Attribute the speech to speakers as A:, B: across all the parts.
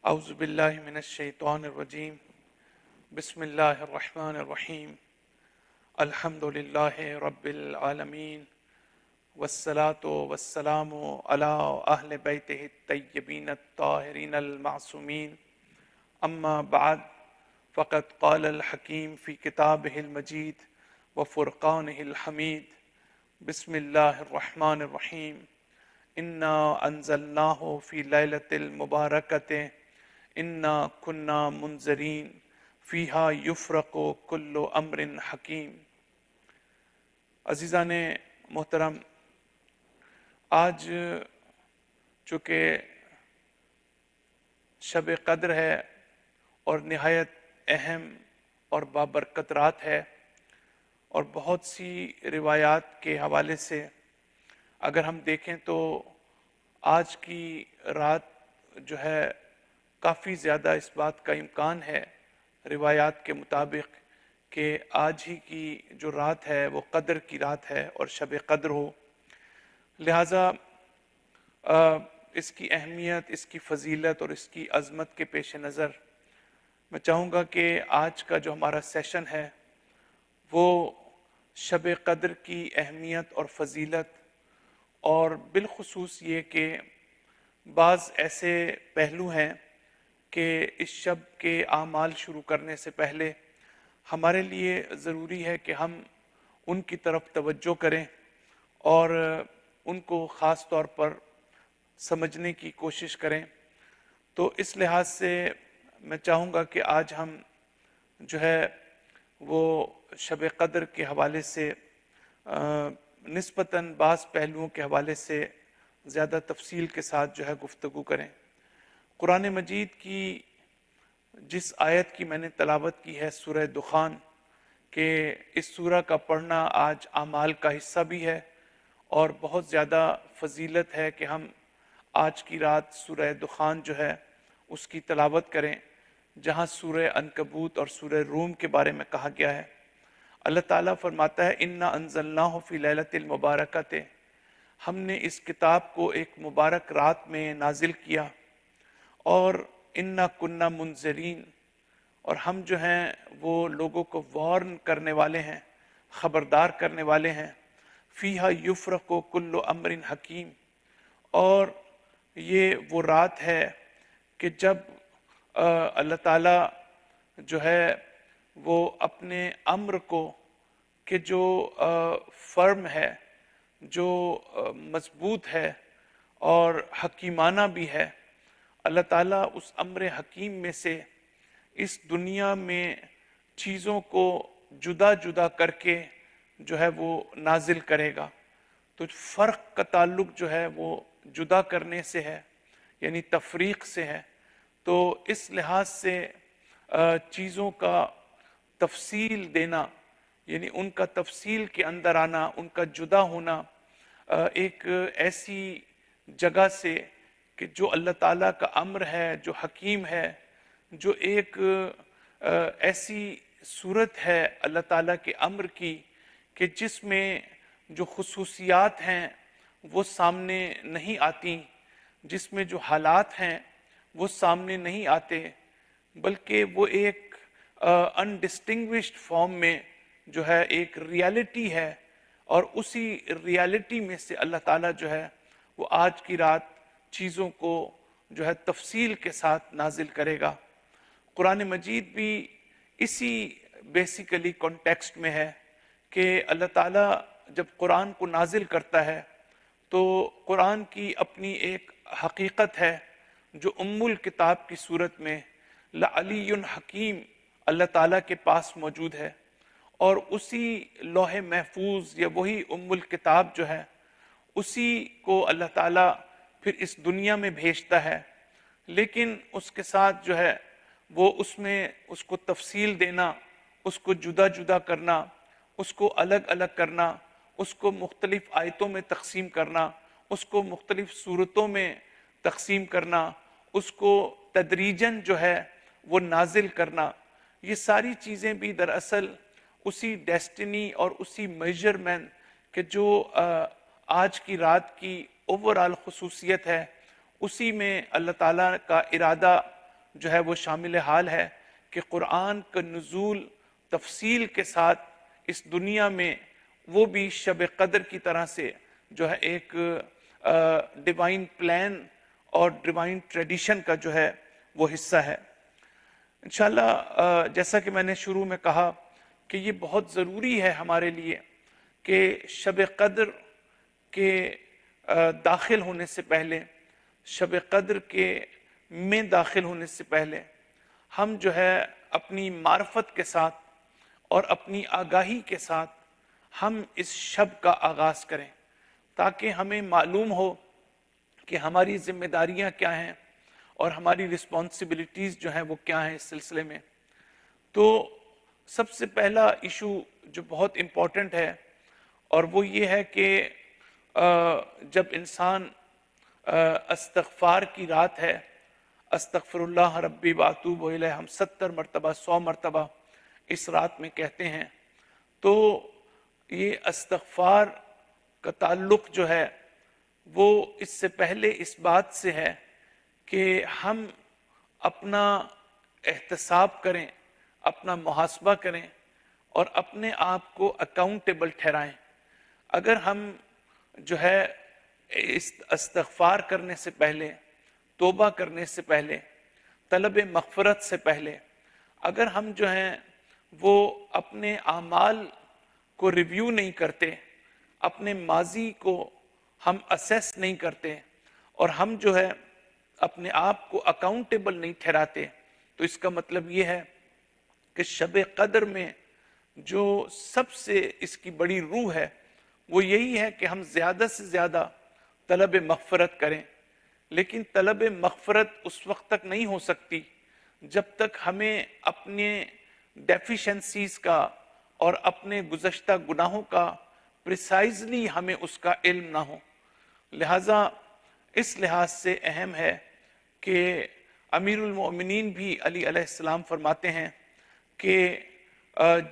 A: اعوذ باللہ من الشیطان الرجیم بسم اللہ الرحمن الرحیم الحمد للہ رب العالمین والصلاة والسلام علی اہل بیتہ الطیبین الطاہرین المعصومین اما بعد فقد قال الحکیم فی کتابہ المجید وفرقانہ الحمید بسم اللہ الرحمن الرحیم انا انزلناہ فی لیلۃ المبارکۃ انا کنا منذرین فیہا یفرق کل امر حکیم۔ عزیزان محترم، آج چونکہ شب قدر ہے اور نہایت اہم اور بابرکت رات ہے، اور بہت سی روایات کے حوالے سے اگر ہم دیکھیں تو آج کی رات جو ہے کافی زیادہ اس بات کا امکان ہے روایات کے مطابق کہ آج ہی کی جو رات ہے وہ قدر کی رات ہے اور شب قدر ہو۔ لہٰذا اس کی اہمیت، اس کی فضیلت اور اس کی عظمت کے پیش نظر میں چاہوں گا کہ آج کا جو ہمارا سیشن ہے وہ شب قدر کی اہمیت اور فضیلت، اور بالخصوص یہ کہ بعض ایسے پہلو ہیں کہ اس شب کے اعمال شروع کرنے سے پہلے ہمارے لیے ضروری ہے کہ ہم ان کی طرف توجہ کریں اور ان کو خاص طور پر سمجھنے کی کوشش کریں۔ تو اس لحاظ سے میں چاہوں گا کہ آج ہم جو ہے وہ شب قدر کے حوالے سے نسبتاً بعض پہلوؤں کے حوالے سے زیادہ تفصیل کے ساتھ جو ہے گفتگو کریں۔ قرآن مجید کی جس آیت کی میں نے تلاوت کی ہے سورہ دخان، کہ اس سورہ کا پڑھنا آج اعمال کا حصہ بھی ہے اور بہت زیادہ فضیلت ہے کہ ہم آج کی رات سورہ دخان جو ہے اس کی تلاوت کریں، جہاں سورہ عنکبوت اور سورہ روم کے بارے میں کہا گیا ہے۔ اللہ تعالیٰ فرماتا ہے انا انزلناہ فی لیلۃ المبارکۃ، ہم نے اس کتاب کو ایک مبارک رات میں نازل کیا، اور انا کنا منذرین، اور ہم جو ہیں وہ لوگوں کو وارن کرنے والے ہیں، خبردار کرنے والے ہیں۔ فیہا یفرق کل امر حکیم، اور یہ وہ رات ہے کہ جب اللہ تعالیٰ جو ہے وہ اپنے امر کو، کہ جو فرم ہے، جو مضبوط ہے اور حکیمانہ بھی ہے، اللہ تعالیٰ اس امر حکیم میں سے اس دنیا میں چیزوں کو جدا جدا کر کے جو ہے وہ نازل کرے گا۔ تو فرق کا تعلق جو ہے وہ جدا کرنے سے ہے، یعنی تفریق سے ہے۔ تو اس لحاظ سے چیزوں کا تفصیل دینا، یعنی ان کا تفصیل کے اندر آنا، ان کا جدا ہونا ایک ایسی جگہ سے کہ جو اللہ تعالیٰ کا امر ہے، جو حکیم ہے، جو ایک ایسی صورت ہے اللہ تعالیٰ کے امر کی کہ جس میں جو خصوصیات ہیں وہ سامنے نہیں آتی، جس میں جو حالات ہیں وہ سامنے نہیں آتے، بلکہ وہ ایک انڈسٹنگوشڈ فارم میں جو ہے ایک ریالٹی ہے، اور اسی ریالٹی میں سے اللہ تعالیٰ جو ہے وہ آج کی رات چیزوں کو جو ہے تفصیل کے ساتھ نازل کرے گا۔ قرآن مجید بھی اسی بیسیکلی کانٹیکسٹ میں ہے کہ اللہ تعالیٰ جب قرآن کو نازل کرتا ہے تو قرآن کی اپنی ایک حقیقت ہے جو ام الکتاب کی صورت میں لعلی حکیم اللہ تعالیٰ کے پاس موجود ہے، اور اسی لوح محفوظ یا وہی ام الکتاب جو ہے اسی کو اللہ تعالیٰ پھر اس دنیا میں بھیجتا ہے، لیکن اس کے ساتھ جو ہے وہ اس میں اس کو تفصیل دینا، اس کو جدا جدا کرنا، اس کو الگ الگ کرنا، اس کو مختلف آیتوں میں تقسیم کرنا، اس کو مختلف صورتوں میں تقسیم کرنا، اس کو تدریجاً جو ہے وہ نازل کرنا، یہ ساری چیزیں بھی دراصل اسی ڈیسٹنی اور اسی میجرمنٹ کہ جو آج کی رات کی اوورآل خصوصیت ہے، اسی میں اللہ تعالیٰ کا ارادہ جو ہے وہ شامل حال ہے کہ قرآن کا نزول تفصیل کے ساتھ اس دنیا میں وہ بھی شب قدر کی طرح سے جو ہے ایک ڈیوائن پلان اور ڈیوائن ٹریڈیشن کا جو ہے وہ حصہ ہے۔ انشاءاللہ جیسا کہ میں نے شروع میں کہا کہ یہ بہت ضروری ہے ہمارے لیے کہ شب قدر کے داخل ہونے سے پہلے، شب قدر کے میں داخل ہونے سے پہلے ہم جو ہے اپنی معرفت کے ساتھ اور اپنی آگاہی کے ساتھ ہم اس شب کا آغاز کریں، تاکہ ہمیں معلوم ہو کہ ہماری ذمہ داریاں کیا ہیں اور ہماری رسپانسبلٹیز جو ہیں وہ کیا ہیں اس سلسلے میں۔ تو سب سے پہلا ایشو جو بہت امپورٹنٹ ہے اور وہ یہ ہے کہ جب انسان استغفار کی رات ہے، استغفر اللہ ربی واتوب الیہ، ہم 70 مرتبہ 100 مرتبہ اس رات میں کہتے ہیں، تو یہ استغفار کا تعلق جو ہے وہ اس سے پہلے اس بات سے ہے کہ ہم اپنا احتساب کریں، اپنا محاسبہ کریں اور اپنے آپ کو اکاؤنٹیبل ٹھہرائیں۔ اگر ہم جو ہے استغفار کرنے سے پہلے، توبہ کرنے سے پہلے، طلب مغفرت سے پہلے اگر ہم جو ہیں وہ اپنے اعمال کو ریویو نہیں کرتے، اپنے ماضی کو ہم اسیس نہیں کرتے اور ہم جو ہے اپنے آپ کو اکاؤنٹیبل نہیں ٹھہراتے، تو اس کا مطلب یہ ہے کہ شب قدر میں جو سب سے اس کی بڑی روح ہے وہ یہی ہے کہ ہم زیادہ سے زیادہ طلب مغفرت کریں۔ لیکن طلب مغفرت اس وقت تک نہیں ہو سکتی جب تک ہمیں اپنے ڈیفیشنسیز کا اور اپنے گزشتہ گناہوں کا پریسائزلی ہمیں اس کا علم نہ ہو۔ لہٰذا اس لحاظ سے اہم ہے کہ امیر المؤمنین بھی علی علیہ السلام فرماتے ہیں کہ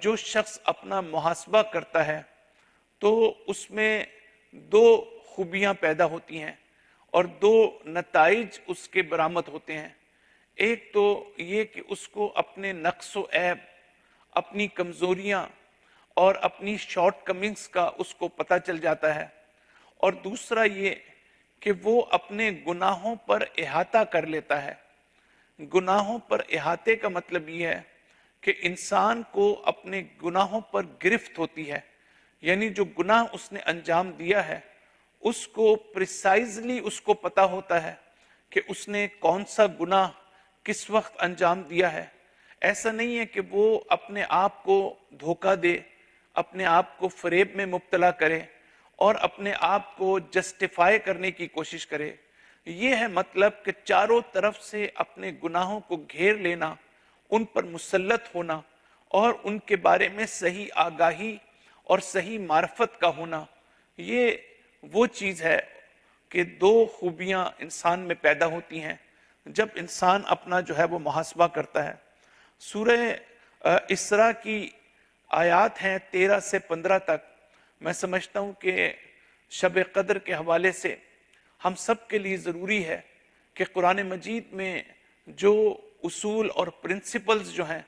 A: جو شخص اپنا محاسبہ کرتا ہے تو اس میں 2 خوبیاں پیدا ہوتی ہیں اور 2 نتائج اس کے برآمد ہوتے ہیں۔ ایک تو یہ کہ اس کو اپنے نقص و عیب، اپنی کمزوریاں اور اپنی شارٹ کمنگز کا اس کو پتہ چل جاتا ہے، اور دوسرا یہ کہ وہ اپنے گناہوں پر احاطہ کر لیتا ہے۔ گناہوں پر احاطے کا مطلب یہ ہے کہ انسان کو اپنے گناہوں پر گرفت ہوتی ہے، یعنی جو گناہ اس نے انجام دیا ہے اس کو پریسائزلی اس کو پتہ ہوتا ہے کہ اس نے کون سا گناہ کس وقت انجام دیا ہے۔ ایسا نہیں ہے کہ وہ اپنے آپ کو دھوکہ دے، اپنے آپ کو فریب میں مبتلا کرے اور اپنے آپ کو جسٹیفائی کرنے کی کوشش کرے۔ یہ ہے مطلب کہ چاروں طرف سے اپنے گناہوں کو گھیر لینا، ان پر مسلط ہونا اور ان کے بارے میں صحیح آگاہی اور صحیح معرفت کا ہونا۔ یہ وہ چیز ہے کہ 2 خوبیاں انسان میں پیدا ہوتی ہیں جب انسان اپنا جو ہے وہ محاسبہ کرتا ہے۔ سورہ اسراء کی آیات ہیں 13 سے 15 تک۔ میں سمجھتا ہوں کہ شب قدر کے حوالے سے ہم سب کے لیے ضروری ہے کہ قرآن مجید میں جو اصول اور پرنسپلز جو ہیں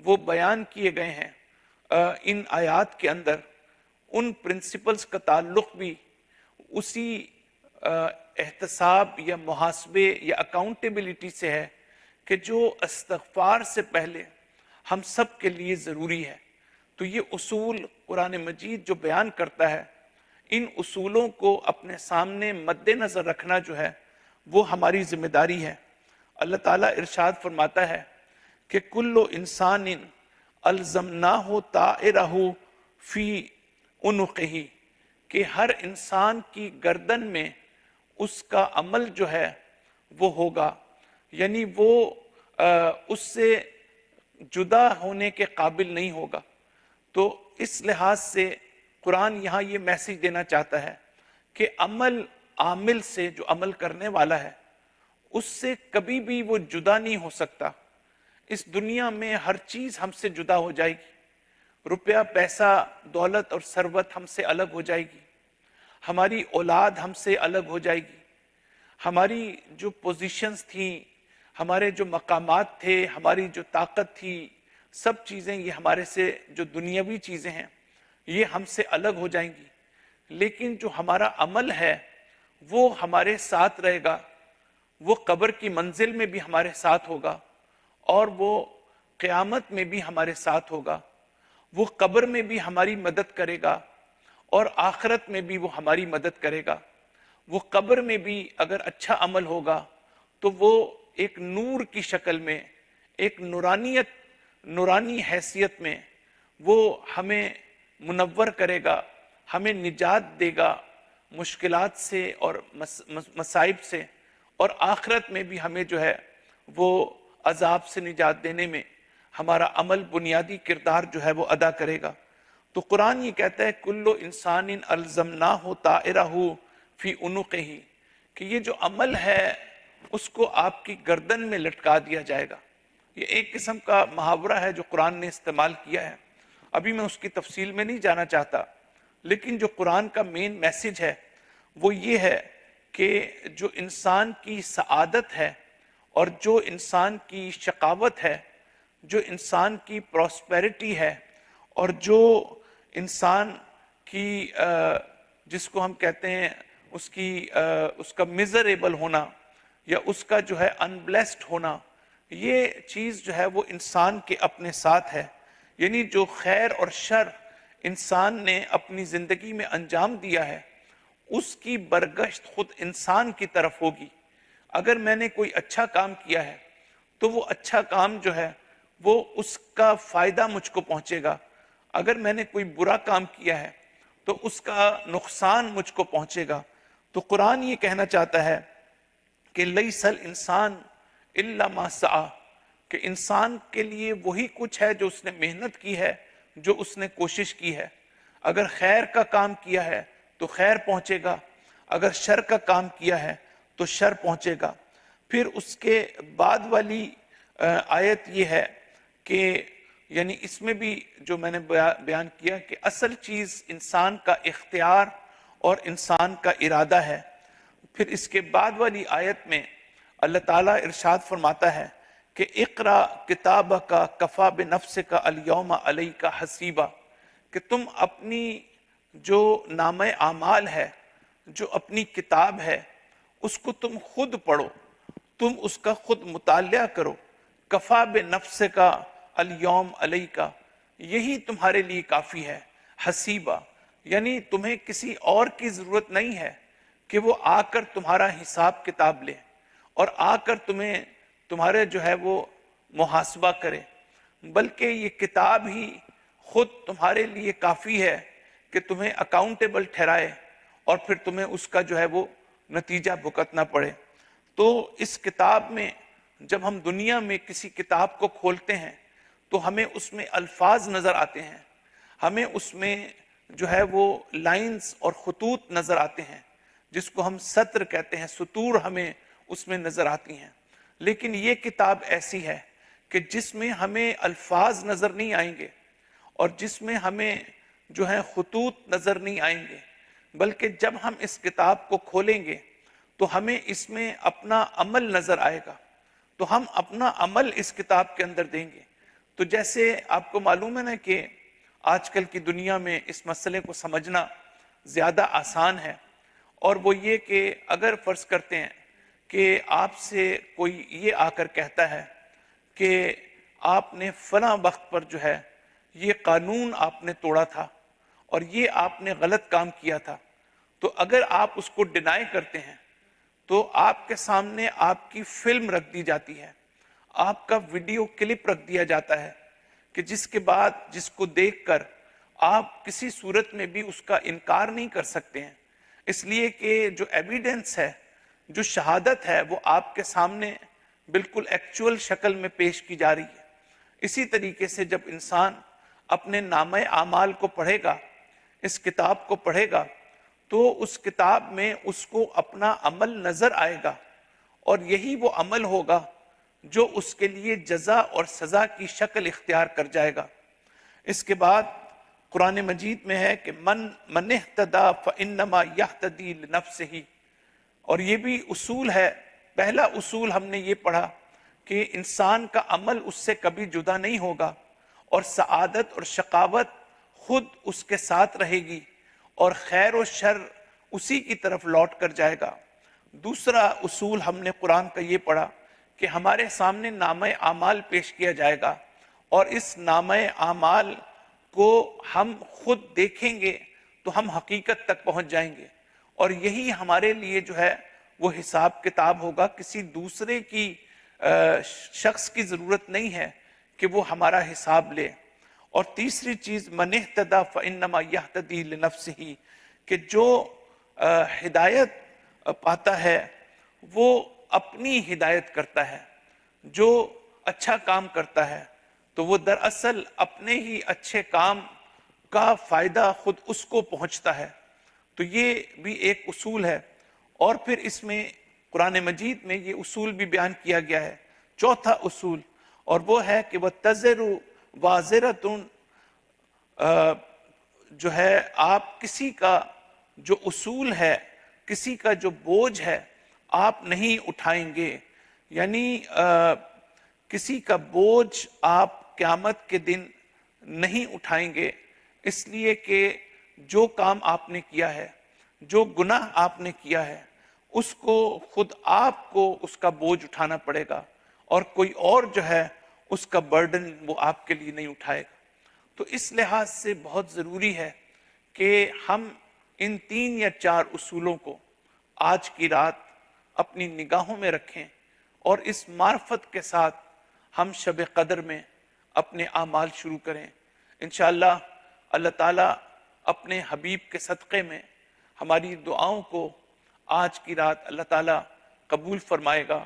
A: وہ بیان کیے گئے ہیں ان آیات کے اندر، ان پرنسپلز کا تعلق بھی اسی احتساب یا محاسبے یا اکاؤنٹیبلٹی سے ہے کہ جو استغفار سے پہلے ہم سب کے لیے ضروری ہے۔ تو یہ اصول قرآن مجید جو بیان کرتا ہے، ان اصولوں کو اپنے سامنے مد نظر رکھنا جو ہے وہ ہماری ذمہ داری ہے۔ اللہ تعالیٰ ارشاد فرماتا ہے کہ کل انسان الزمناہ طائرہ فی عنقہ، کہ ہر انسان کی گردن میں اس کا عمل جو ہے وہ ہوگا، یعنی وہ اس سے جدا ہونے کے قابل نہیں ہوگا۔ تو اس لحاظ سے قرآن یہاں یہ میسج دینا چاہتا ہے کہ عامل سے، جو عمل کرنے والا ہے، اس سے کبھی بھی وہ جدا نہیں ہو سکتا۔ اس دنیا میں ہر چیز ہم سے جدا ہو جائے گی، روپیہ، پیسہ، دولت اور ثروت ہم سے الگ ہو جائے گی، ہماری اولاد ہم سے الگ ہو جائے گی، ہماری جو پوزیشنز تھیں، ہمارے جو مقامات تھے، ہماری جو طاقت تھی، سب چیزیں یہ ہمارے سے جو دنیاوی چیزیں ہیں یہ ہم سے الگ ہو جائیں گی، لیکن جو ہمارا عمل ہے وہ ہمارے ساتھ رہے گا، وہ قبر کی منزل میں بھی ہمارے ساتھ ہوگا، اور وہ قیامت میں بھی ہمارے ساتھ ہوگا، وہ قبر میں بھی ہماری مدد کرے گا اور آخرت میں بھی وہ ہماری مدد کرے گا۔ وہ قبر میں بھی اگر اچھا عمل ہوگا تو وہ ایک نور کی شکل میں، ایک نورانی حیثیت میں وہ ہمیں منور کرے گا، ہمیں نجات دے گا مشکلات سے اور مصائب سے، اور آخرت میں بھی ہمیں جو ہے وہ عذاب سے نجات دینے میں ہمارا عمل بنیادی کردار جو ہے وہ ادا کرے گا۔ تو قرآن یہ کہتا ہے کلو انسان الزمناہ طائرہ فی عنقہ، کہ یہ جو عمل ہے اس کو آپ کی گردن میں لٹکا دیا جائے گا۔ یہ ایک قسم کا محاورہ ہے جو قرآن نے استعمال کیا ہے، ابھی میں اس کی تفصیل میں نہیں جانا چاہتا، لیکن جو قرآن کا مین میسج ہے وہ یہ ہے کہ جو انسان کی سعادت ہے اور جو انسان کی شقاوت ہے، جو انسان کی پراسپیرٹی ہے، اور جو انسان کی جس کو ہم کہتے ہیں اس کا میزریبل ہونا یا اس کا جو ہے انبلیسڈ ہونا، یہ چیز جو ہے وہ انسان کے اپنے ساتھ ہے۔ یعنی جو خیر اور شر انسان نے اپنی زندگی میں انجام دیا ہے اس کی برگشت خود انسان کی طرف ہوگی۔ اگر میں نے کوئی اچھا کام کیا ہے تو وہ اچھا کام جو ہے وہ اس کا فائدہ مجھ کو پہنچے گا، اگر میں نے کوئی برا کام کیا ہے تو اس کا نقصان مجھ کو پہنچے گا۔ تو قرآن یہ کہنا چاہتا ہے کہ لیس الانسان الا ما سعی، کہ انسان کے لیے وہی کچھ ہے جو اس نے محنت کی ہے، جو اس نے کوشش کی ہے۔ اگر خیر کا کام کیا ہے تو خیر پہنچے گا، اگر شر کا کام کیا ہے تو شر پہنچے گا۔ پھر اس کے بعد والی آیت یہ ہے کہ یعنی اس میں بھی جو میں نے بیان کیا کہ اصل چیز انسان کا اختیار اور انسان کا ارادہ ہے۔ پھر اس کے بعد والی آیت میں اللہ تعالیٰ ارشاد فرماتا ہے کہ اقرا کتابک کفا بنفسک الیوم علیک حسیبا، کہ تم اپنی جو نامہ اعمال ہے، جو اپنی کتاب ہے، اس کو تم خود پڑھو، تم اس کا خود مطالعہ کرو۔ کفا بنفسک الیوم علیک، یہی تمہارے لیے کافی ہے۔ حسیبا، یعنی تمہیں کسی اور کی ضرورت نہیں ہے کہ وہ آ کر تمہارا حساب کتاب لے اور آ کر تمہارے جو ہے وہ محاسبہ کرے، بلکہ یہ کتاب ہی خود تمہارے لیے کافی ہے کہ تمہیں اکاؤنٹیبل ٹھہرائے اور پھر تمہیں اس کا جو ہے وہ نتیجہ بھگتنا پڑے۔ تو اس کتاب میں جب ہم دنیا میں کسی کتاب کو کھولتے ہیں تو ہمیں اس میں الفاظ نظر آتے ہیں، ہمیں اس میں جو ہے وہ لائنز اور خطوط نظر آتے ہیں، جس کو ہم سطر کہتے ہیں، سطور ہمیں اس میں نظر آتی ہیں۔ لیکن یہ کتاب ایسی ہے کہ جس میں ہمیں الفاظ نظر نہیں آئیں گے اور جس میں ہمیں جو ہے خطوط نظر نہیں آئیں گے، بلکہ جب ہم اس کتاب کو کھولیں گے تو ہمیں اس میں اپنا عمل نظر آئے گا، تو ہم اپنا عمل اس کتاب کے اندر دیں گے۔ تو جیسے آپ کو معلوم ہے نا کہ آج کل کی دنیا میں اس مسئلے کو سمجھنا زیادہ آسان ہے، اور وہ یہ کہ اگر فرض کرتے ہیں کہ آپ سے کوئی یہ آ کر کہتا ہے کہ آپ نے فلاں وقت پر جو ہے یہ قانون آپ نے توڑا تھا اور یہ آپ نے غلط کام کیا تھا، تو اگر آپ اس کو ڈینائی کرتے ہیں تو آپ کے سامنے آپ کی فلم رکھ دی جاتی ہے، آپ کا ویڈیو کلپ رکھ دیا جاتا ہے کہ جس کے بعد جس کو دیکھ کر آپ کسی صورت میں بھی اس کا انکار نہیں کر سکتے ہیں، اس لیے کہ جو ایویڈنس ہے، جو شہادت ہے، وہ آپ کے سامنے بالکل ایکچول شکل میں پیش کی جا رہی ہے۔ اسی طریقے سے جب انسان اپنے نامہ اعمال کو پڑھے گا، اس کتاب کو پڑھے گا، تو اس کتاب میں اس کو اپنا عمل نظر آئے گا، اور یہی وہ عمل ہوگا جو اس کے لیے جزا اور سزا کی شکل اختیار کر جائے گا۔ اس کے بعد قرآن مجید میں ہے کہ من اہتدی فانما یہتدی لنفسہ، اور یہ بھی اصول ہے۔ پہلا اصول ہم نے یہ پڑھا کہ انسان کا عمل اس سے کبھی جدا نہیں ہوگا، اور سعادت اور شقاوت خود اس کے ساتھ رہے گی، اور خیر و شر اسی کی طرف لوٹ کر جائے گا۔ دوسرا اصول ہم نے قرآن کا یہ پڑھا کہ ہمارے سامنے نامہ اعمال پیش کیا جائے گا، اور اس نامہ اعمال کو ہم خود دیکھیں گے تو ہم حقیقت تک پہنچ جائیں گے، اور یہی ہمارے لیے جو ہے وہ حساب کتاب ہوگا۔ کسی دوسرے کی شخص کی ضرورت نہیں ہے کہ وہ ہمارا حساب لے۔ اور تیسری چیز، من اہتدی فانما یہتدی لنفسہ، کہ جو ہدایت پاتا ہے وہ اپنی ہدایت کرتا ہے، جو اچھا کام کرتا ہے تو وہ دراصل اپنے ہی اچھے کام کا فائدہ خود اس کو پہنچتا ہے۔ تو یہ بھی ایک اصول ہے، اور پھر اس میں قرآن مجید میں یہ اصول بھی بیان کیا گیا ہے، چوتھا اصول، اور وہ ہے کہ وَتَزِرُ وَازِرَةٌ، جو ہے آپ کسی کا جو اصول ہے، کسی کا جو بوجھ ہے آپ نہیں اٹھائیں گے، یعنی کسی کا بوجھ آپ قیامت کے دن نہیں اٹھائیں گے، اس لیے کہ جو کام آپ نے کیا ہے، جو گناہ آپ نے کیا ہے، اس کو خود آپ کو اس کا بوجھ اٹھانا پڑے گا، اور کوئی اور جو ہے اس کا برڈن وہ آپ کے لیے نہیں اٹھائے گا۔ تو اس لحاظ سے بہت ضروری ہے کہ ہم ان 3 یا 4 اصولوں کو آج کی رات اپنی نگاہوں میں رکھیں، اور اس معرفت کے ساتھ ہم شب قدر میں اپنے اعمال شروع کریں۔ انشاءاللہ اللہ تعالیٰ اپنے حبیب کے صدقے میں ہماری دعاؤں کو آج کی رات اللہ تعالیٰ قبول فرمائے گا،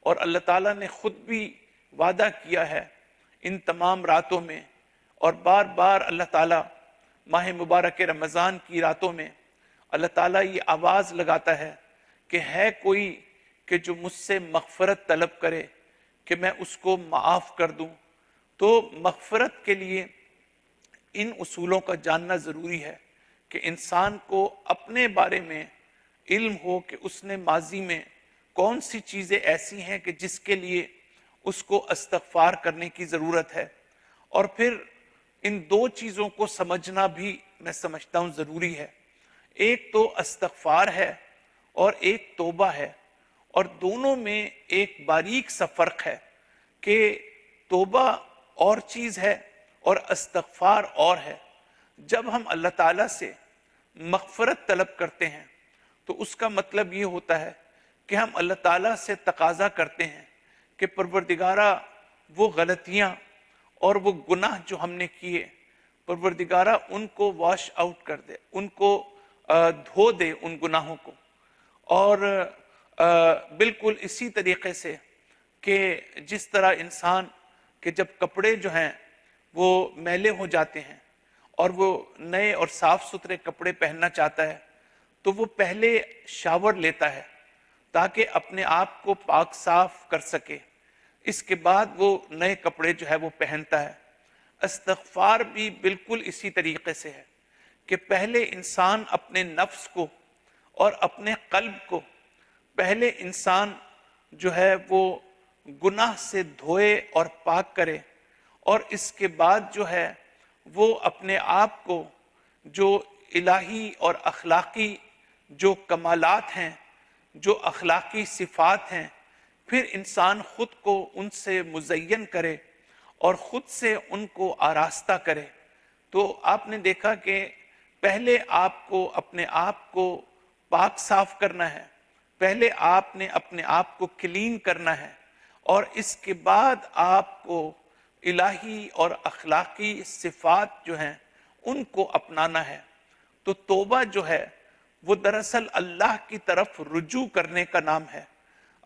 A: اور اللہ تعالیٰ نے خود بھی وعدہ کیا ہے ان تمام راتوں میں، اور بار بار اللہ تعالیٰ ماہ مبارک رمضان کی راتوں میں اللہ تعالیٰ یہ آواز لگاتا ہے کہ ہے کوئی کہ جو مجھ سے مغفرت طلب کرے کہ میں اس کو معاف کر دوں۔ تو مغفرت کے لیے ان اصولوں کا جاننا ضروری ہے کہ انسان کو اپنے بارے میں علم ہو کہ اس نے ماضی میں کون سی چیزیں ایسی ہیں کہ جس کے لیے اس کو استغفار کرنے کی ضرورت ہے، اور پھر ان 2 چیزوں کو سمجھنا بھی میں سمجھتا ہوں ضروری ہے۔ ایک تو استغفار ہے اور ایک توبہ ہے، اور دونوں میں ایک باریک سا فرق ہے کہ توبہ اور چیز ہے اور استغفار اور ہے۔ جب ہم اللہ تعالیٰ سے مغفرت طلب کرتے ہیں تو اس کا مطلب یہ ہوتا ہے کہ ہم اللہ تعالیٰ سے تقاضا کرتے ہیں کہ پروردگارہ وہ غلطیاں اور وہ گناہ جو ہم نے کیے، پروردگارہ ان کو واش آؤٹ کر دے، ان کو دھو دے ان گناہوں کو۔ اور بالکل اسی طریقے سے کہ جس طرح انسان کہ جب کپڑے جو ہیں وہ میلے ہو جاتے ہیں اور وہ نئے اور صاف ستھرے کپڑے پہننا چاہتا ہے تو وہ پہلے شاور لیتا ہے تاکہ اپنے آپ کو پاک صاف کر سکے، اس کے بعد وہ نئے کپڑے جو ہے وہ پہنتا ہے۔ استغفار بھی بالکل اسی طریقے سے ہے کہ پہلے انسان اپنے نفس کو اور اپنے قلب کو پہلے انسان جو ہے وہ گناہ سے دھوئے اور پاک کرے، اور اس کے بعد جو ہے وہ اپنے آپ کو جو الہی اور اخلاقی جو کمالات ہیں، جو اخلاقی صفات ہیں، پھر انسان خود کو ان سے مزین کرے اور خود سے ان کو آراستہ کرے۔ تو آپ نے دیکھا کہ پہلے آپ کو اپنے آپ کو پاک صاف کرنا ہے، پہلے آپ نے اپنے آپ کو کلین کرنا ہے، اور اس کے بعد آپ کو الہی اور اخلاقی صفات جو ہیں ان کو اپنانا ہے۔ تو توبہ جو ہے وہ دراصل اللہ کی طرف رجوع کرنے کا نام ہے۔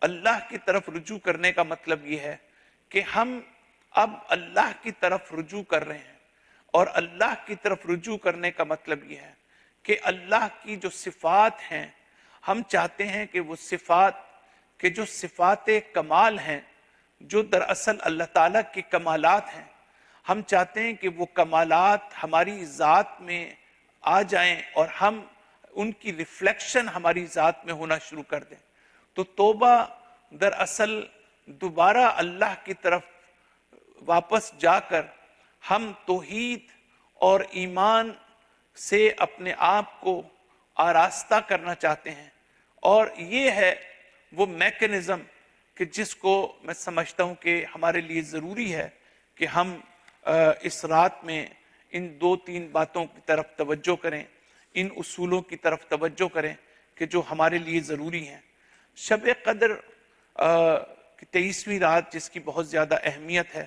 A: اللہ کی طرف رجوع کرنے کا مطلب یہ ہے کہ ہم اب اللہ کی طرف رجوع کر رہے ہیں، اور اللہ کی طرف رجوع کرنے کا مطلب یہ ہے کہ اللہ کی جو صفات ہیں ہم چاہتے ہیں کہ وہ صفات کہ جو صفات کمال ہیں، جو دراصل اللہ تعالیٰ کے کمالات ہیں، ہم چاہتے ہیں کہ وہ کمالات ہماری ذات میں آ جائیں اور ہم ان کی ریفلیکشن ہماری ذات میں ہونا شروع کر دیں۔ تو توبہ دراصل دوبارہ اللہ کی طرف واپس جا کر ہم توحید اور ایمان سے اپنے آپ کو آراستہ کرنا چاہتے ہیں. اور یہ ہے وہ میکنزم کہ جس کو میں سمجھتا ہوں کہ ہمارے لیے ضروری ہے کہ ہم اس رات میں ان 2-3 باتوں کی طرف توجہ کریں، ان اصولوں کی طرف توجہ کریں کہ جو ہمارے لیے ضروری ہیں. شب قدر کی 23ویں رات جس کی بہت زیادہ اہمیت ہے،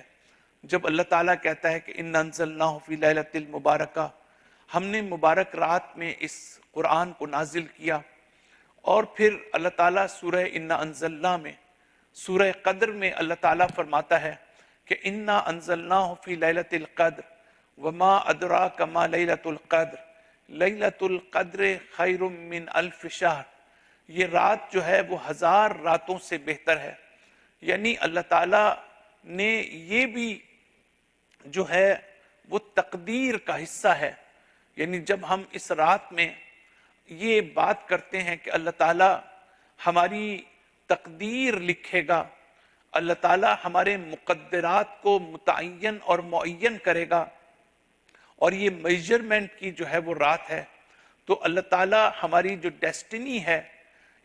A: جب اللہ تعالیٰ کہتا ہے کہ اِنَّا أَنزَلْنَاهُ فِي لَيْلَةٍ الْمُبَارَكَةٍ، ہم نے مبارک رات میں اس قرآن کو نازل کیا. اور پھر اللہ تعالیٰ سورہ اِنَّا أَنزَلْنَا میں، سورہ قدر میں اللہ تعالیٰ فرماتا ہے کہ اِنَّا أَنزَلْنَاهُ فِي لَيْلَةِ الْقَدْرِ وَمَا أَدْرَاكَ مَا لَيْلَةُ الْقَدْرِ لَيْلَةُ الْقَدْرِ خَيْرٌ مِّنْ أَلْفِ شَهْرٍ. یہ رات جو ہے وہ 1000 راتوں سے بہتر ہے. یعنی اللہ تعالیٰ نے یہ بھی جو ہے وہ تقدیر کا حصہ ہے. یعنی جب ہم اس رات میں یہ بات کرتے ہیں کہ اللہ تعالیٰ ہماری تقدیر لکھے گا، اللہ تعالیٰ ہمارے مقدرات کو متعین اور معین کرے گا، اور یہ میجرمنٹ کی جو ہے وہ رات ہے، تو اللہ تعالیٰ ہماری جو ڈیسٹنی ہے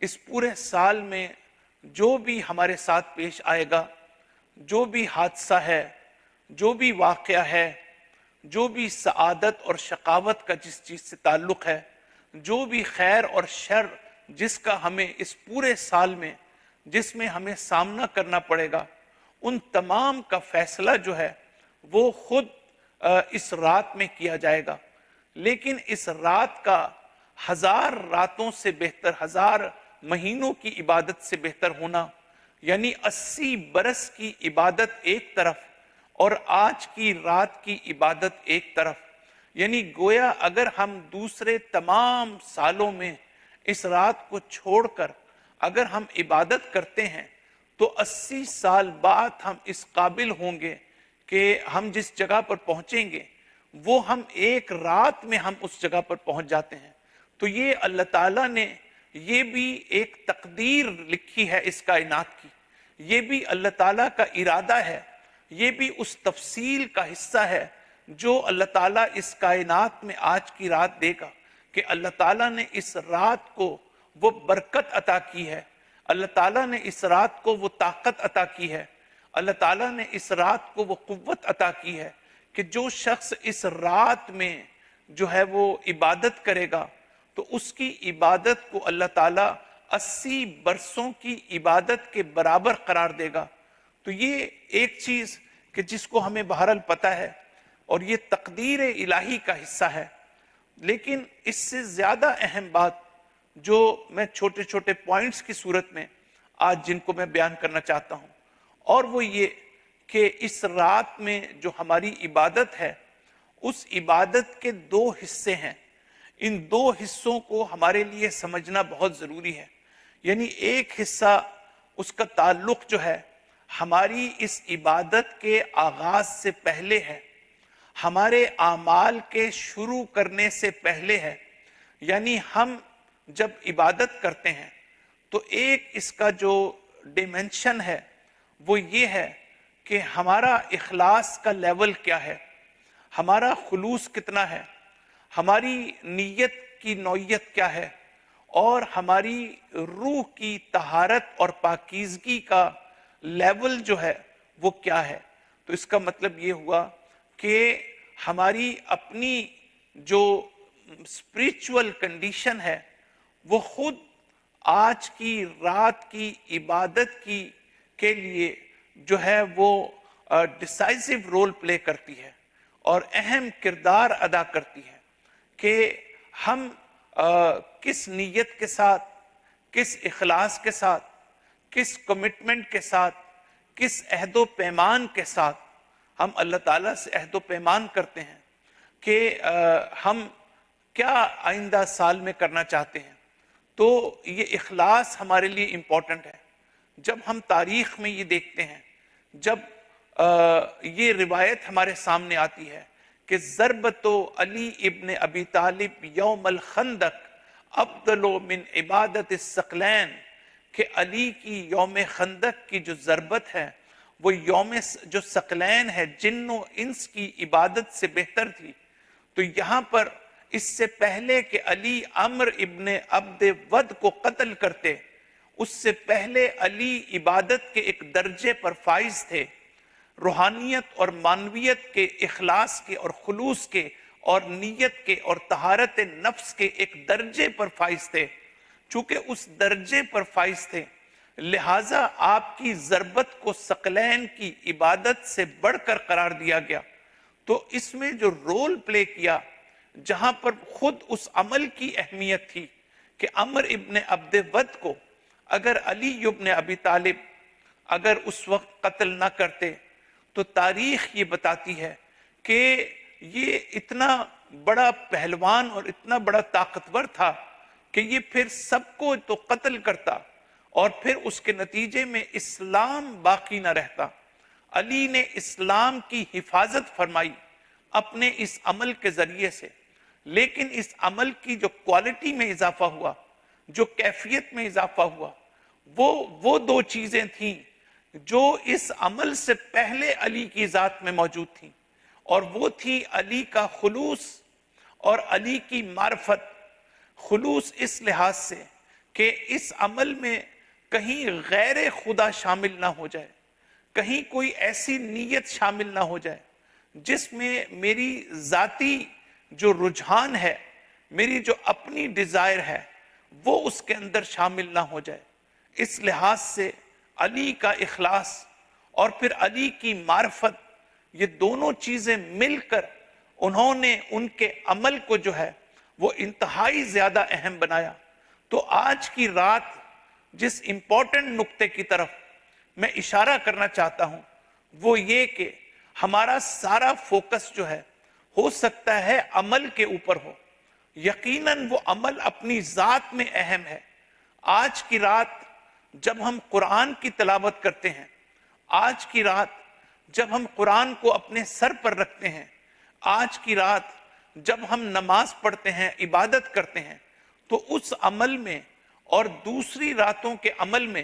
A: اس پورے سال میں جو بھی ہمارے ساتھ پیش آئے گا، جو بھی حادثہ ہے، جو بھی واقعہ ہے، جو بھی سعادت اور شقاوت کا جس چیز سے تعلق ہے، جو بھی خیر اور شر جس کا ہمیں اس پورے سال میں جس میں ہمیں سامنا کرنا پڑے گا، ان تمام کا فیصلہ جو ہے وہ خود اس رات میں کیا جائے گا. لیکن اس رات کا 1000 راتوں سے بہتر، 1000 مہینوں کی عبادت سے بہتر ہونا، یعنی 80 برس کی عبادت ایک طرف اور آج کی رات کی عبادت ایک طرف. یعنی گویا اگر ہم دوسرے تمام سالوں میں اس رات کو چھوڑ کر اگر ہم عبادت کرتے ہیں تو 80 سال بعد ہم اس قابل ہوں گے کہ ہم جس جگہ پر پہنچیں گے وہ ہم ایک رات میں ہم اس جگہ پر پہنچ جاتے ہیں. تو یہ اللہ تعالیٰ نے یہ بھی ایک تقدیر لکھی ہے اس کائنات کی، یہ بھی اللہ تعالیٰ کا ارادہ ہے، یہ بھی اس تفصیل کا حصہ ہے جو اللہ تعالیٰ اس کائنات میں آج کی رات دے گا. کہ اللہ تعالیٰ نے اس رات کو وہ برکت عطا کی ہے، اللہ تعالیٰ نے اس رات کو وہ طاقت عطا کی ہے، اللہ تعالیٰ نے اس رات کو وہ قوت عطا کی ہے کہ جو شخص اس رات میں جو ہے وہ عبادت کرے گا تو اس کی عبادت کو اللہ تعالیٰ 80 برسوں کی عبادت کے برابر قرار دے گا. تو یہ ایک چیز کہ جس کو ہمیں بہرحال پتہ ہے اور یہ تقدیر الہی کا حصہ ہے. لیکن اس سے زیادہ اہم بات جو میں چھوٹے چھوٹے پوائنٹس کی صورت میں آج جن کو میں بیان کرنا چاہتا ہوں، اور وہ یہ کہ اس رات میں جو ہماری عبادت ہے اس عبادت کے 2 حصے ہیں. ان 2 حصوں کو ہمارے لیے سمجھنا بہت ضروری ہے. یعنی ایک حصہ اس کا تعلق جو ہے ہماری اس عبادت کے آغاز سے پہلے ہے، ہمارے اعمال کے شروع کرنے سے پہلے ہے. یعنی ہم جب عبادت کرتے ہیں تو ایک اس کا جو ڈیمنشن ہے وہ یہ ہے کہ ہمارا اخلاص کا لیول کیا ہے، ہمارا خلوص کتنا ہے، ہماری نیت کی نوعیت کیا ہے، اور ہماری روح کی طہارت اور پاکیزگی کا لیول جو ہے وہ کیا ہے. تو اس کا مطلب یہ ہوا کہ ہماری اپنی جو اسپریچول کنڈیشن ہے وہ خود آج کی رات کی عبادت کے لیے جو ہے وہ ڈیسائزو رول پلے کرتی ہے اور اہم کردار ادا کرتی ہے کہ ہم کس نیت کے ساتھ، کس اخلاص کے ساتھ، کس کمٹمنٹ کے ساتھ، کس عہد و پیمان کے ساتھ ہم اللہ تعالیٰ سے عہد و پیمان کرتے ہیں کہ ہم کیا آئندہ سال میں کرنا چاہتے ہیں. تو یہ اخلاص ہمارے لیے امپورٹنٹ ہے. جب ہم تاریخ میں یہ دیکھتے ہیں، جب یہ روایت ہمارے سامنے آتی ہے کہ ضربت علی ابن ابی طالب یوم الخندق افضل من عبادت الثقلین، کہ علی کی یوم خندق کی جو ضربت ہے وہ یوم جو ثقلین ہے، جن و انس کی عبادت سے بہتر تھی، تو یہاں پر اس سے پہلے کہ علی عمرو ابن عبد ود کو قتل کرتے، اس سے پہلے علی عبادت کے ایک درجے پر فائز تھے، روحانیت اور معنویت کے، اخلاص کے اور خلوص کے اور نیت کے اور طہارت نفس کے ایک درجے پر فائز تھے۔ چونکہ اس درجے پر فائز تھے، لہٰذا آپ کی ضربت کو ثقلین کی عبادت سے بڑھ کر قرار دیا گیا۔ تو اس میں جو رول پلے کیا، جہاں پر خود اس عمل کی اہمیت تھی کہ عمرو ابن عبد ود کو اگر علی ابن ابی طالب اگر اس وقت قتل نہ کرتے تو تاریخ یہ بتاتی ہے کہ یہ اتنا بڑا پہلوان اور اتنا بڑا طاقتور تھا کہ یہ پھر سب کو تو قتل کرتا اور پھر اس کے نتیجے میں اسلام باقی نہ رہتا۔ علی نے اسلام کی حفاظت فرمائی اپنے اس عمل کے ذریعے سے، لیکن اس عمل کی جو کوالٹی میں اضافہ ہوا، جو کیفیت میں اضافہ ہوا، وہ دو چیزیں تھیں جو اس عمل سے پہلے علی کی ذات میں موجود تھیں، اور وہ تھی علی کا خلوص اور علی کی معرفت۔ خلوص اس لحاظ سے کہ اس عمل میں کہیں غیر خدا شامل نہ ہو جائے، کہیں کوئی ایسی نیت شامل نہ ہو جائے جس میں میری ذاتی جو رجحان ہے، میری جو اپنی ڈیزائر ہے، وہ اس کے اندر شامل نہ ہو جائے۔ اس لحاظ سے علی کا اخلاص اور پھر علی کی معرفت، یہ دونوں چیزیں مل کر انہوں نے ان کے عمل کو جو ہے وہ انتہائی زیادہ اہم بنایا۔ تو آج کی رات جس امپورٹنٹ نقطے کی طرف میں اشارہ کرنا چاہتا ہوں وہ یہ کہ ہمارا سارا فوکس جو ہے ہو سکتا ہے عمل کے اوپر ہو، یقیناً وہ عمل اپنی ذات میں اہم ہے۔ آج کی رات جب ہم قرآن کی تلاوت کرتے ہیں، آج کی رات جب ہم قرآن کو اپنے سر پر رکھتے ہیں، آج کی رات جب ہم نماز پڑھتے ہیں، عبادت کرتے ہیں، تو اس عمل میں اور دوسری راتوں کے عمل میں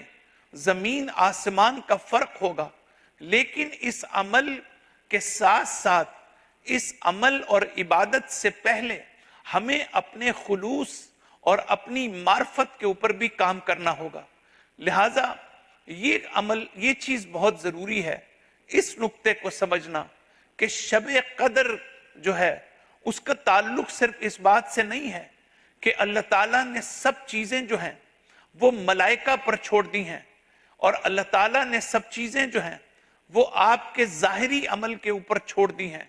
A: زمین آسمان کا فرق ہوگا، لیکن اس عمل کے ساتھ ساتھ اس عمل اور عبادت سے پہلے ہمیں اپنے خلوص اور اپنی معرفت کے اوپر بھی کام کرنا ہوگا۔ لہٰذا یہ چیز بہت ضروری ہے، اس نقطے کو سمجھنا کہ شب قدر جو ہے اس کا تعلق صرف اس بات سے نہیں ہے کہ اللہ تعالیٰ نے سب چیزیں جو ہیں وہ ملائکہ پر چھوڑ دی ہیں، اور اللہ تعالیٰ نے سب چیزیں جو ہیں وہ آپ کے ظاہری عمل کے اوپر چھوڑ دی ہیں،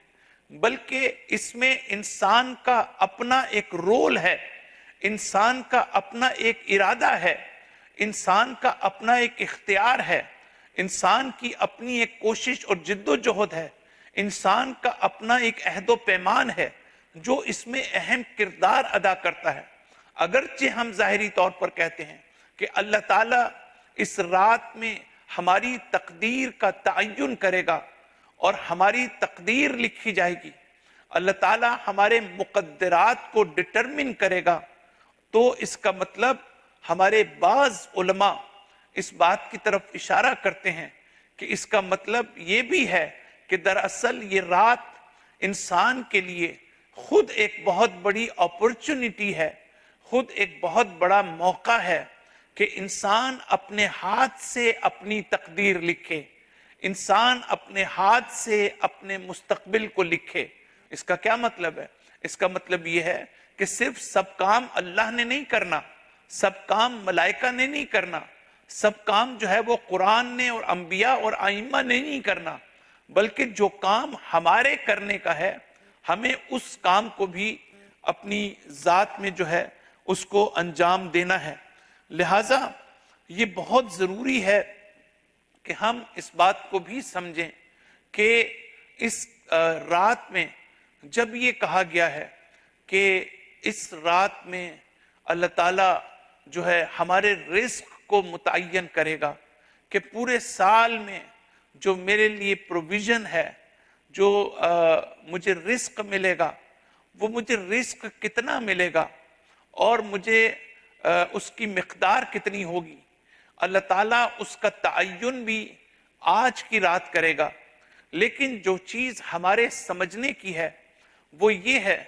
A: بلکہ اس میں انسان کا اپنا ایک رول ہے، انسان کا اپنا ایک ارادہ ہے، انسان کا اپنا ایک اختیار ہے، انسان کی اپنی ایک کوشش اور جد و جہد ہے، انسان کا اپنا ایک عہد و پیمان ہے جو اس میں اہم کردار ادا کرتا ہے۔ اگرچہ ہم ظاہری طور پر کہتے ہیں کہ اللہ تعالیٰ اس رات میں ہماری تقدیر کا تعین کرے گا اور ہماری تقدیر لکھی جائے گی، اللہ تعالیٰ ہمارے مقدرات کو ڈٹرمن کرے گا، تو اس کا مطلب ہمارے بعض علماء اس بات کی طرف اشارہ کرتے ہیں کہ اس کا مطلب یہ بھی ہے کہ دراصل یہ رات انسان کے لیے خود ایک بہت بڑی اپرچونٹی ہے، خود ایک بہت بڑا موقع ہے کہ انسان اپنے ہاتھ سے اپنی تقدیر لکھے، انسان اپنے ہاتھ سے اپنے مستقبل کو لکھے۔ اس کا کیا مطلب ہے؟ اس کا مطلب یہ ہے کہ صرف سب کام اللہ نے نہیں کرنا، سب کام ملائکہ نے نہیں کرنا، سب کام جو ہے وہ قرآن نے اور انبیاء اور ائمہ نے نہیں کرنا، بلکہ جو کام ہمارے کرنے کا ہے ہمیں اس کام کو بھی اپنی ذات میں جو ہے اس کو انجام دینا ہے۔ لہٰذا یہ بہت ضروری ہے کہ ہم اس بات کو بھی سمجھیں کہ اس رات میں جب یہ کہا گیا ہے کہ اس رات میں اللہ تعالیٰ جو ہے ہمارے رزق کو متعین کرے گا کہ پورے سال میں جو میرے لیے پروویژن ہے، جو مجھے رزق ملے گا، وہ مجھے رزق کتنا ملے گا اور مجھے اس کی مقدار کتنی ہوگی، اللہ تعالیٰ اس کا تعین بھی آج کی رات کرے گا، لیکن جو چیز ہمارے سمجھنے کی ہے وہ یہ ہے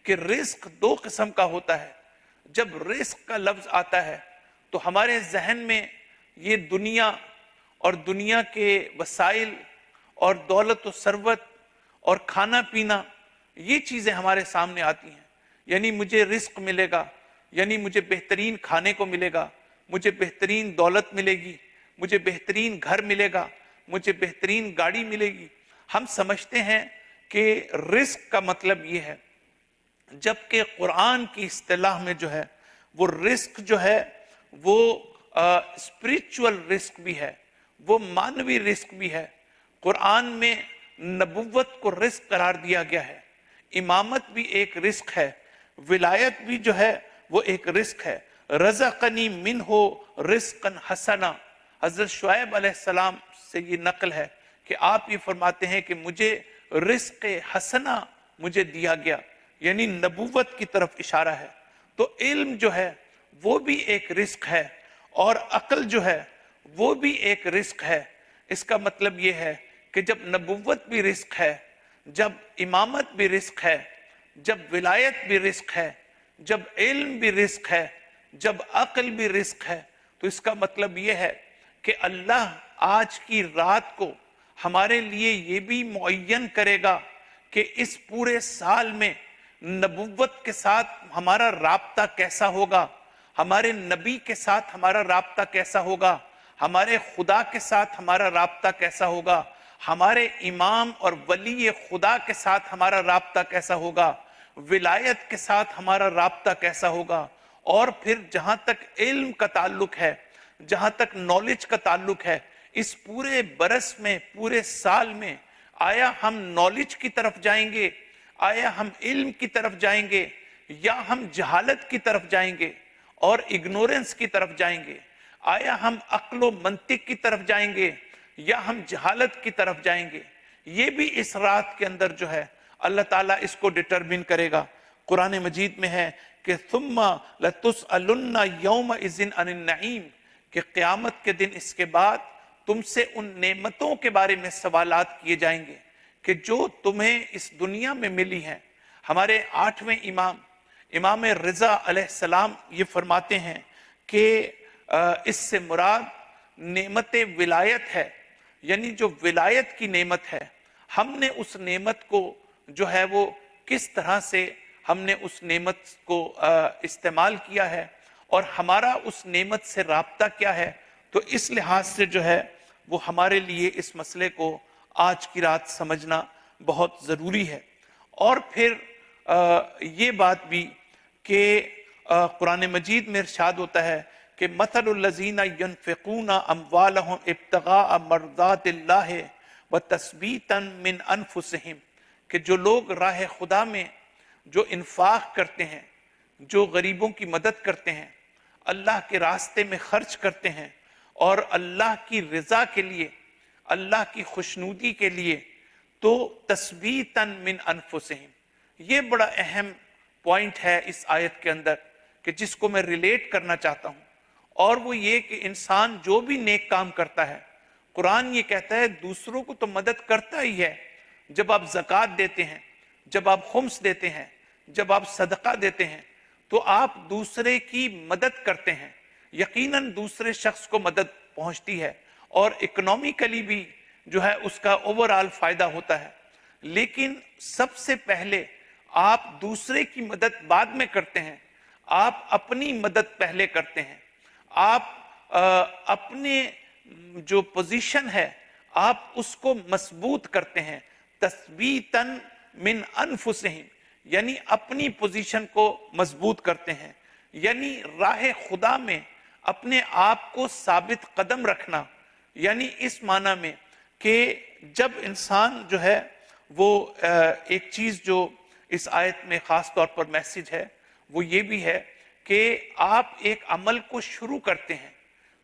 A: کہ رزق دو قسم کا ہوتا ہے۔ جب رزق کا لفظ آتا ہے تو ہمارے ذہن میں یہ دنیا اور دنیا کے وسائل اور دولت و ثروت اور کھانا پینا، یہ چیزیں ہمارے سامنے آتی ہیں۔ یعنی مجھے رزق ملے گا، یعنی مجھے بہترین کھانے کو ملے گا، مجھے بہترین دولت ملے گی، مجھے بہترین گھر ملے گا، مجھے بہترین گاڑی ملے گی۔ ہم سمجھتے ہیں کہ رزق کا مطلب یہ ہے، جبکہ قرآن کی اصطلاح میں جو ہے وہ رزق جو ہے وہ اسپریچول رزق بھی ہے، وہ معنوی رزق بھی ہے۔ قرآن میں نبوت کو رزق قرار دیا گیا ہے، امامت بھی ایک رزق ہے، ولایت بھی جو ہے وہ ایک رزق ہے۔ رزقنی منہ رزقا حسنا، حضرت شعیب علیہ السلام سے یہ نقل ہے کہ آپ یہ فرماتے ہیں کہ مجھے رزق حسنا مجھے دیا گیا، یعنی نبوت کی طرف اشارہ ہے۔ تو علم جو ہے وہ بھی ایک رزق ہے، اور عقل جو ہے وہ بھی ایک رزق ہے۔ اس کا مطلب یہ ہے کہ جب نبوت بھی رزق ہے، جب امامت بھی رزق ہے، جب ولایت بھی رزق ہے، جب علم بھی رزق ہے، جب عقل بھی رزق ہے، تو اس کا مطلب یہ ہے کہ اللہ آج کی رات کو ہمارے لیے یہ بھی معین کرے گا کہ اس پورے سال میں نبوت کے ساتھ ہمارا رابطہ کیسا ہوگا، ہمارے نبی کے ساتھ ہمارا رابطہ کیسا ہوگا، ہمارے خدا کے ساتھ ہمارا رابطہ کیسا ہوگا، ہمارے امام اور ولی خدا کے ساتھ ہمارا رابطہ کیسا ہوگا، ولایت کے ساتھ ہمارا رابطہ کیسا ہوگا۔ اور پھر جہاں تک علم کا تعلق ہے، جہاں تک نالج کا تعلق ہے، اس پورے برس میں، پورے سال میں، آیا ہم نالج کی طرف جائیں گے، آیا ہم علم کی طرف جائیں گے، یا ہم جہالت کی طرف جائیں گے اور اگنورنس کی طرف جائیں گے؟ آیا ہم عقل و منطق کی طرف جائیں گے یا ہم جہالت کی طرف جائیں گے؟ یہ بھی اس رات کے اندر جو ہے اللہ تعالیٰ اس کو ڈٹرمن کرے گا۔ قرآن مجید میں ہے کہ ثم لتسألن یومئذ عن النعیم، کہ قیامت کے دن اس کے بعد تم سے ان نعمتوں کے بارے میں سوالات کیے جائیں گے کہ جو تمہیں اس دنیا میں ملی ہیں۔ ہمارے 8ویں امام رضا علیہ السلام یہ فرماتے ہیں کہ اس سے مراد نعمت ولایت ہے، یعنی جو ولایت کی نعمت ہے، ہم نے اس نعمت کو جو ہے وہ کس طرح سے ہم نے اس نعمت کو استعمال کیا ہے، اور ہمارا اس نعمت سے رابطہ کیا ہے۔ تو اس لحاظ سے جو ہے وہ ہمارے لیے اس مسئلے کو آج کی رات سمجھنا بہت ضروری ہے۔ اور پھر یہ بات بھی کہ قرآن مجید میں ارشاد ہوتا ہے کہ مثل الذین ينفقون اموالهم ابتغاء مرضات اللہ وتثبیتا من انفسهم، کہ جو لوگ راہ خدا میں جو انفاق کرتے ہیں، جو غریبوں کی مدد کرتے ہیں، اللہ کے راستے میں خرچ کرتے ہیں، اور اللہ کی رضا کے لیے، اللہ کی خوشنودی کے لیے، تو تثبیتا من انفسهم، یہ بڑا اہم پوائنٹ ہے اس آیت کے اندر کہ جس کو میں ریلیٹ کرنا چاہتا ہوں، اور وہ یہ کہ انسان جو بھی نیک کام کرتا ہے، قرآن یہ کہتا ہے دوسروں کو تو مدد کرتا ہی ہے۔ جب آپ زکوٰۃ دیتے ہیں، جب آپ خمس دیتے ہیں، جب آپ صدقہ دیتے ہیں، تو آپ دوسرے کی مدد کرتے ہیں، یقیناً دوسرے شخص کو مدد پہنچتی ہے، اور اکنومیکلی بھی جو ہے اس کا اوورآل فائدہ ہوتا ہے۔ لیکن سب سے پہلے آپ دوسرے کی مدد بعد میں کرتے ہیں، آپ اپنی مدد پہلے کرتے ہیں، آپ اپنے جو پوزیشن ہے آپ اس کو مضبوط کرتے ہیں، تثبیتاً من انفسہم، یعنی اپنی پوزیشن کو مضبوط کرتے ہیں، یعنی راہ خدا میں اپنے آپ کو ثابت قدم رکھنا، یعنی اس معنی میں کہ جب انسان جو ہے وہ ایک چیز جو اس آیت میں خاص طور پر میسج ہے وہ یہ بھی ہے کہ آپ ایک عمل کو شروع کرتے ہیں،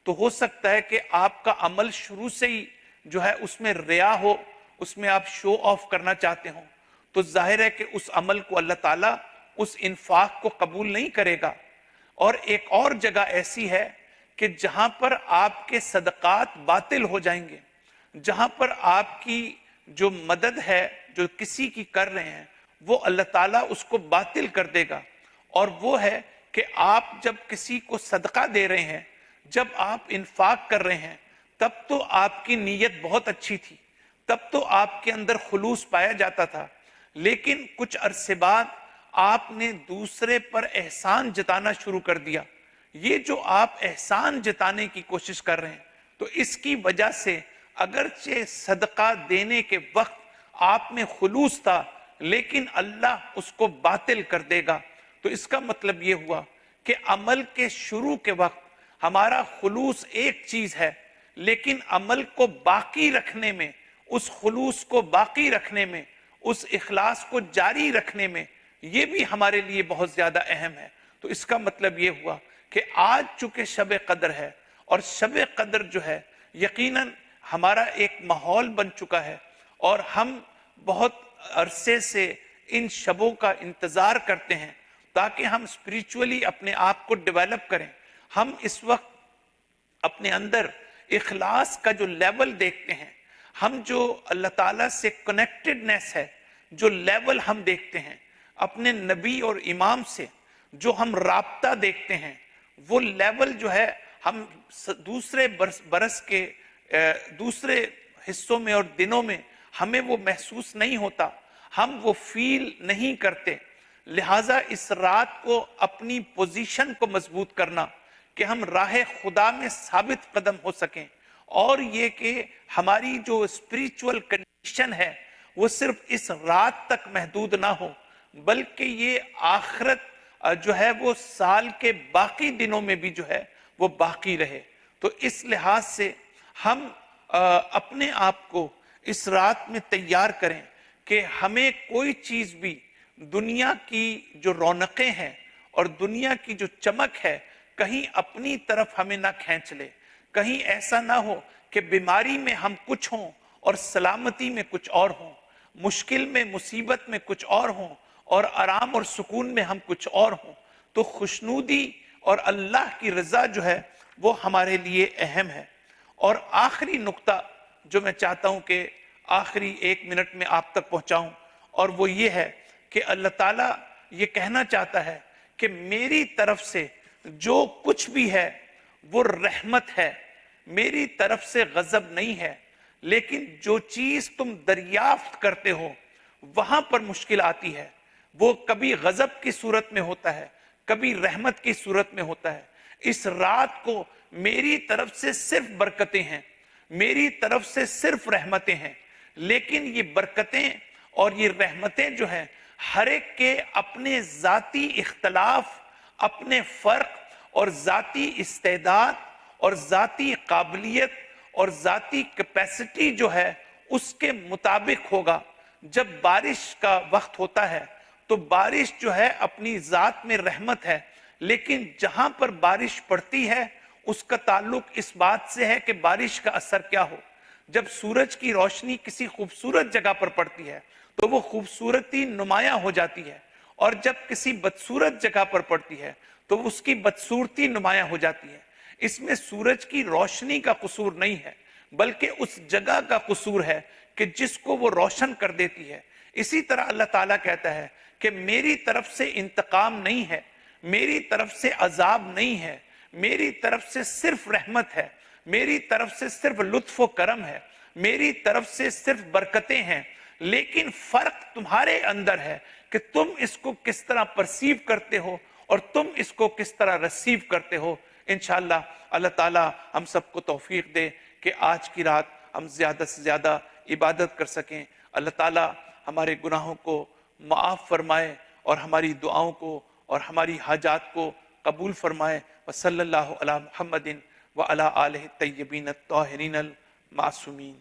A: تو ہو سکتا ہے کہ آپ کا عمل شروع سے ہی جو ہے اس میں ریا ہو، اس میں آپ شو آف کرنا چاہتے ہوں، تو ظاہر ہے کہ اس عمل کو اللہ تعالیٰ اس انفاق کو قبول نہیں کرے گا۔ اور ایک اور جگہ ایسی ہے کہ جہاں پر آپ کے صدقات باطل ہو جائیں گے، جہاں پر آپ کی جو مدد ہے جو کسی کی کر رہے ہیں وہ اللہ تعالیٰ اس کو باطل کر دے گا، اور وہ ہے کہ آپ جب کسی کو صدقہ دے رہے ہیں، جب آپ انفاق کر رہے ہیں، تب تو آپ کی نیت بہت اچھی تھی، تب تو آپ کے اندر خلوص پایا جاتا تھا، لیکن کچھ عرصے بعد آپ نے دوسرے پر احسان جتانا شروع کر دیا۔ یہ جو آپ احسان جتانے کی کوشش کر رہے ہیں، تو اس کی وجہ سے اگرچہ صدقہ دینے کے وقت آپ میں خلوص تھا، لیکن اللہ اس کو باطل کر دے گا۔ تو اس کا مطلب یہ ہوا کہ عمل کے شروع کے وقت ہمارا خلوص ایک چیز ہے، لیکن عمل کو باقی رکھنے میں، اس خلوص کو باقی رکھنے میں، اس اخلاص کو جاری رکھنے میں، یہ بھی ہمارے لیے بہت زیادہ اہم ہے۔ تو اس کا مطلب یہ ہوا کہ آج چونکہ شب قدر ہے، اور شب قدر جو ہے یقیناً ہمارا ایک ماحول بن چکا ہے، اور ہم بہت عرصے سے ان شبوں کا انتظار کرتے ہیں تاکہ ہم اسپریچولی اپنے آپ کو ڈیولپ کریں۔ ہم اس وقت اپنے اندر اخلاص کا جو لیول دیکھتے ہیں، ہم جو اللہ تعالیٰ سے کنیکٹڈنیس ہے، جو لیول ہم دیکھتے ہیں، اپنے نبی اور امام سے جو ہم رابطہ دیکھتے ہیں، وہ لیول جو ہے ہم دوسرے برس کے دوسرے حصوں میں اور دنوں میں ہمیں وہ محسوس نہیں ہوتا، ہم وہ فیل نہیں کرتے۔ لہٰذا اس رات کو اپنی پوزیشن کو مضبوط کرنا کہ ہم راہ خدا میں ثابت قدم ہو سکیں، اور یہ کہ ہماری جو اسپریچول کنڈیشن ہے وہ صرف اس رات تک محدود نہ ہو، بلکہ یہ آخرت جو ہے وہ سال کے باقی دنوں میں بھی جو ہے وہ باقی رہے۔ تو اس لحاظ سے ہم اپنے آپ کو اس رات میں تیار کریں کہ ہمیں کوئی چیز بھی دنیا کی جو رونقیں ہیں اور دنیا کی جو چمک ہے کہیں اپنی طرف ہمیں نہ کھینچ لے، کہیں ایسا نہ ہو کہ بیماری میں ہم کچھ ہوں اور سلامتی میں کچھ اور ہوں، مشکل میں مصیبت میں کچھ اور ہوں اور آرام اور سکون میں ہم کچھ اور ہوں۔ تو خوشنودی اور اللہ کی رضا جو ہے وہ ہمارے لیے اہم ہے۔ اور آخری نقطہ جو میں چاہتا ہوں کہ آخری 1 منٹ میں آپ تک پہنچاؤں، اور وہ یہ ہے کہ اللہ تعالیٰ یہ کہنا چاہتا ہے کہ میری طرف سے جو کچھ بھی ہے وہ رحمت ہے، میری طرف سے غضب نہیں ہے، لیکن جو چیز تم دریافت کرتے ہو وہاں پر مشکل آتی ہے، وہ کبھی غضب کی صورت میں ہوتا ہے، کبھی رحمت کی صورت میں ہوتا ہے۔ اس رات کو میری طرف سے صرف برکتیں ہیں، میری طرف سے صرف رحمتیں ہیں، لیکن یہ برکتیں اور یہ رحمتیں جو ہیں ہر ایک کے اپنے ذاتی اختلاف، اپنے فرق اور ذاتی استعداد اور ذاتی قابلیت اور ذاتی کیپیسٹی جو ہے اس کے مطابق ہوگا۔ جب بارش کا وقت ہوتا ہے تو بارش جو ہے اپنی ذات میں رحمت ہے، لیکن جہاں پر بارش پڑتی ہے اس کا تعلق اس بات سے ہے کہ بارش کا اثر کیا ہو۔ جب سورج کی روشنی کسی خوبصورت جگہ پر پڑتی ہے تو وہ خوبصورتی نمایاں ہو جاتی ہے، اور جب کسی بدصورت جگہ پر پڑتی ہے تو اس کی بدصورتی نمایاں ہو جاتی ہے۔ اس میں سورج کی روشنی کا قصور نہیں ہے، بلکہ اس جگہ کا قصور ہے کہ جس کو وہ روشن کر دیتی ہے۔ اسی طرح اللہ تعالیٰ کہتا ہے کہ میری طرف سے انتقام نہیں ہے، میری طرف سے عذاب نہیں ہے، میری طرف سے صرف رحمت ہے، میری طرف سے صرف لطف و کرم ہے، میری طرف سے صرف برکتیں ہیں، لیکن فرق تمہارے اندر ہے کہ تم اس کو کس طرح پرسیو کرتے ہو اور تم اس کو کس طرح ریسیو کرتے ہو۔ انشاءاللہ اللہ تعالیٰ ہم سب کو توفیق دے کہ آج کی رات ہم زیادہ سے زیادہ عبادت کر سکیں۔ اللہ تعالیٰ ہمارے گناہوں کو معاف فرمائے اور ہماری دعاؤں کو اور ہماری حاجات کو قبول فرمائے۔ وصلی اللہ علی محمد وعلی آلہ الطیبین الطاہرین المعصومین۔